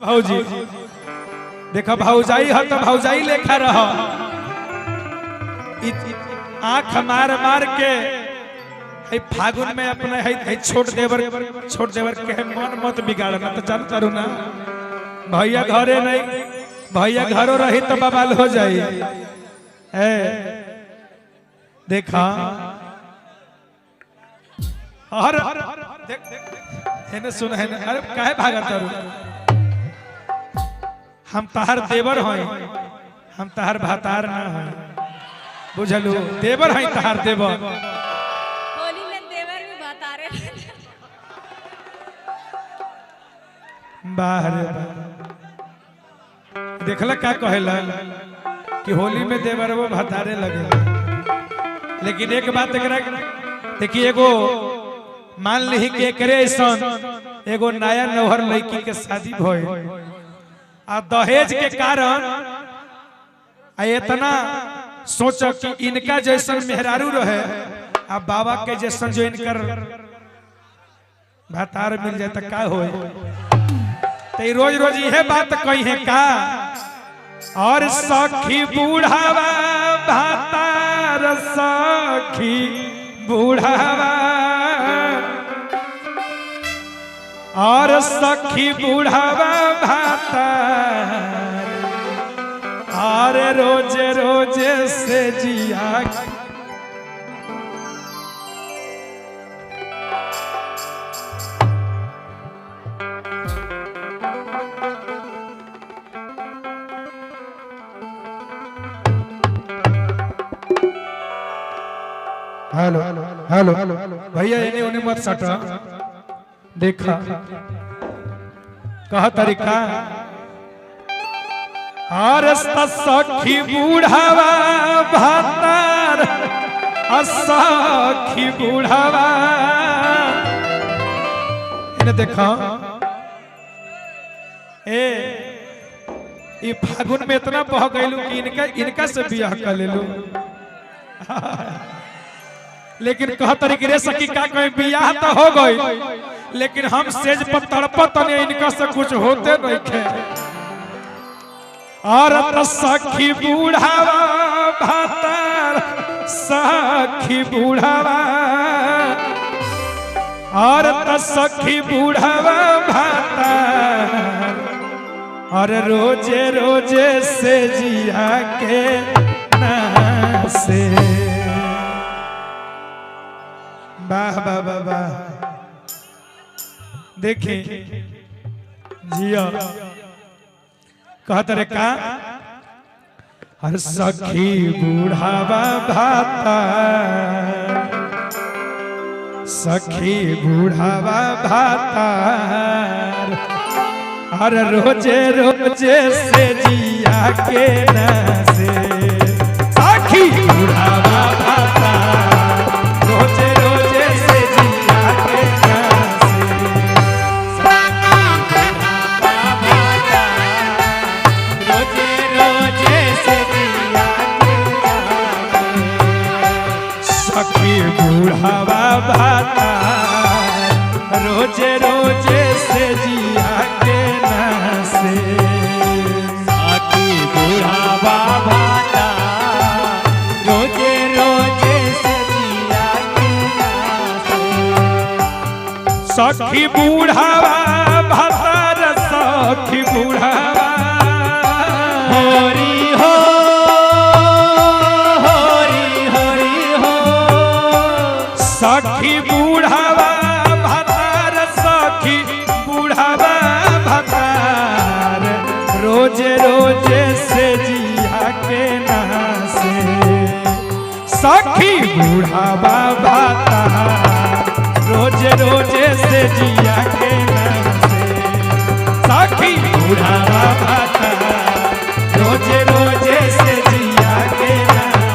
भाऊजी देखो भौजाई हो तो भौजाई लेखा रह आंख मार मार के फागुन में अपने छोट देवर के मन मत बिगाड़ना तो चल करू ना भैया घरे नहीं भैया घरों रही तो बवाल हो जाई देखा और देख सुन है ना अरे काहे भागत तारू हम तहार देवर हैं हम तहार भातार ना हैं बुझलू देवर हैं तहार देवर होली में देवर भी भातारे बाहर देखला का कहेला कि होली में देवर वो भातारे लगे लेकिन एक बात देखिए एगो मान ली कि एकरे ऐसन एगो नया नौहर लड़की के शादी भइल आ दहेज के कारण इतना सोचो कि इनका जैसन मेहरारू रहे आ बाबा के जैसन जो इनकर भातार मिल जाए तो का हो रोज रोज यह बात कही है का और सखी बूढ़ावा भातार सखी बूढ़ावा और सखी बूढ़ावा भातार और रोज रोज से जिया हेलो हेलो भैया इन्हें उन्हें मत सटा देखा कहा तरीका और सखी बूढ़ावा भातार सखी बूढ़ावा इन्हें देखा ये फागुन में इतना बह गईलू कि इनका से बियाह कर ले लू लेकिन कह तरीके रे सखी का कोई बियाह तो हो गई लेकिन हम सेज पर तड़पत नहीं इनका से कुछ होते नहीं थे और सखी बूढ़ावा भातार सखी बूढ़ावा और सखी बूढ़ावा भातार और रोजे रोजे से जिया के नासे वाह वाह वाह वाह देखें जिया कहते रे का हर सखी बूढ़ावा भातार सखी बूढ़ावा भातार हर रोजे रोजे से जिया के नासे सखी बूढ़ावा भातार रोजे रोजे से जिया के नासे रोजे रोजे से जिया के सखी बूढ़ावा भातार रोजे रोजे से जिया के नासे सखी बूढ़ावा भातार रोजे रोजे से जिया के सखी बूढ़ावा भातार सखी बूढ़ावा होरी हो होरी होरी हो सखी बूढ़ावा भातार सखी बूढ़ावा भातार रोजे रोजे से जिया के नासे सखी बूढ़ावा भातार रोजे रोजे से जिया के नासे सखी बूढ़ावा भातार रोजे रोजे से जिया के नासे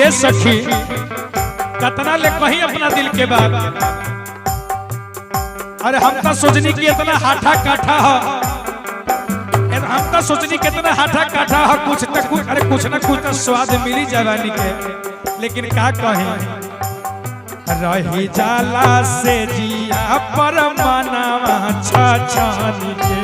ए सखी कतना ले कहीं अपना दिल के बात। अरे हम तो सोचनी कि इतना हाथा काठा हो, हम तो सोचनी कितना हाथा काठा हो, कुछ न कुछ, अरे कुछ न कुछ तो स्वाद मिली जवानी के। लेकिन का कहें रही जाला से जिया पर मनावा छछन के,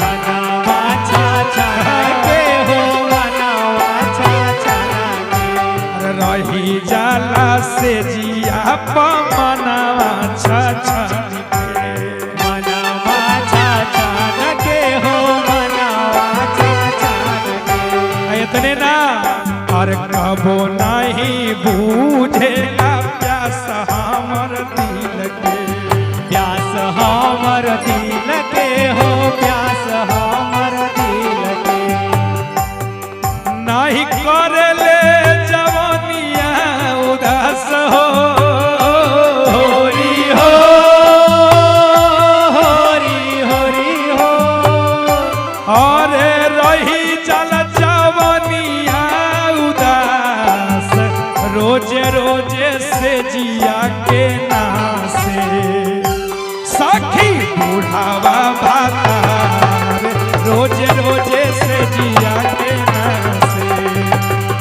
मनावा छछन के हो मनावा छछन के। रही जाला से जिया पर मनावा छछन के, मनावा छछन के हो मनावा छछन के। इतने ना और कबो नहीं बूझेला प्यास हमर दिल के, प्यास हमर दिल के हो प्यास हमर दिल के। नहीं करे ले जवानिया उदास हो, होरी हो होरी होरी हो। और रही चल जवानिया उदास रोजे रोजे से जिया के नासे। सखी बुढ़ावा भातार रोजे रोजे से जिया के नासे।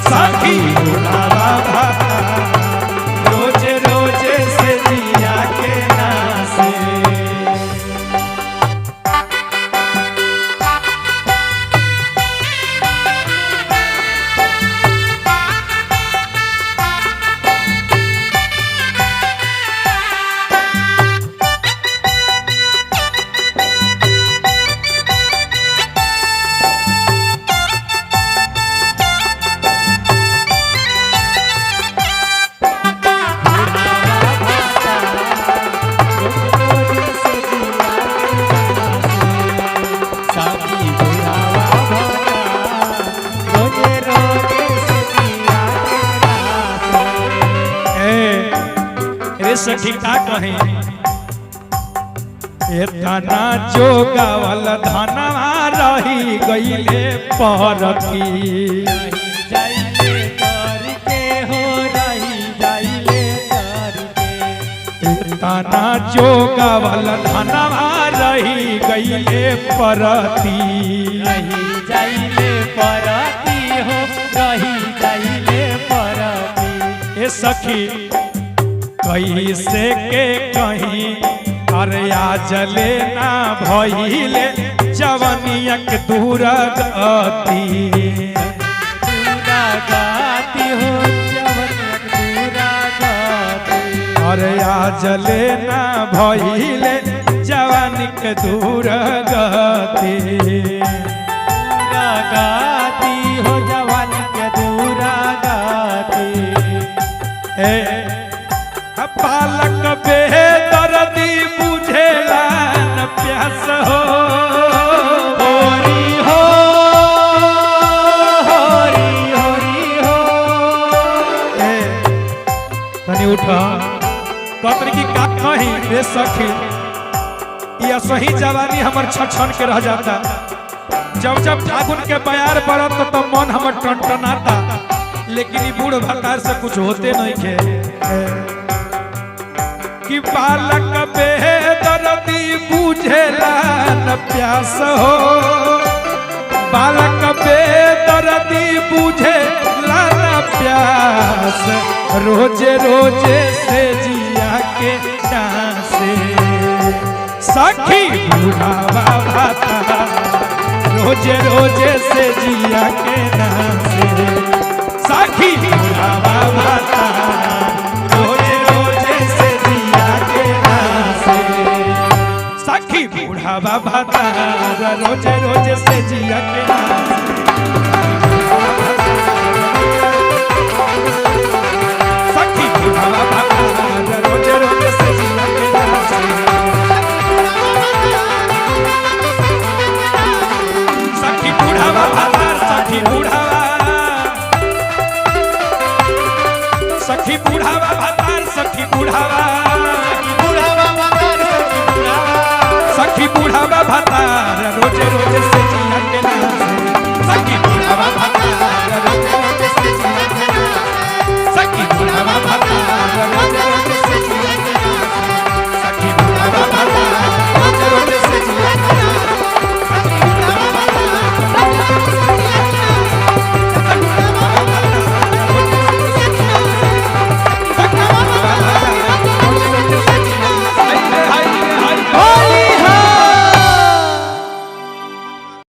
सखी बुढ़ावा भातार रोजे रोजे से जिया के नासे। सखी का कहे इतना जोगावल धनवा रही गईले परती। जाइले करके हो रही जाइले करके। इतना जोगावल धनवा रही गईले परती। रही जाइले परती हो रही जाइले परती। ए सखी कैसे के कहीं अरे जले ना भइले जवनियक दूर गति। दूरा गाती हो जवनियक दूरा गाती। अरे जले ना भइले जवनिक दूर गति। दूरा गाती हो जवनिक दूरा गाती। पालक बेदर्दी बुझेला न प्यास हो, होरी हो होरी होरी हो। तनी उठा कतरी की का कहीं रे सखी या सही जवानी हमर छछन के रह जाता। जब जब फागुन के बयार पड़त तो मन हमर टनटनाता। लेकिन ई बूढ़ भकार से कुछ होते नहीं के कि बालक बेदर्दी बुझेला न प्यास हो। बालक बेदर्दी बुझेला न प्यास रोजे रोजे से जिया के डांसे। सखी बुढ़ावा भाता रोजे रोजे से जिया के डांसे। सखी बुढ़ावा भाता रोजे रोजे से जिया के डांसे। सखी बुढ़ावा भाता रोजे रोजे से जिया के डांसे। सखी बुढ़ावा भाता रोजे रोजे से जिया के डांसे। सखी बुढ़ावा भाता सखी बुढ़ावा। सखी बुढ़ावा भातार सखी बुढ़ावा। बुढ़ावा मगर सखी बुढ़ावा। सखी बुढ़ावा भातार रोजे रोजे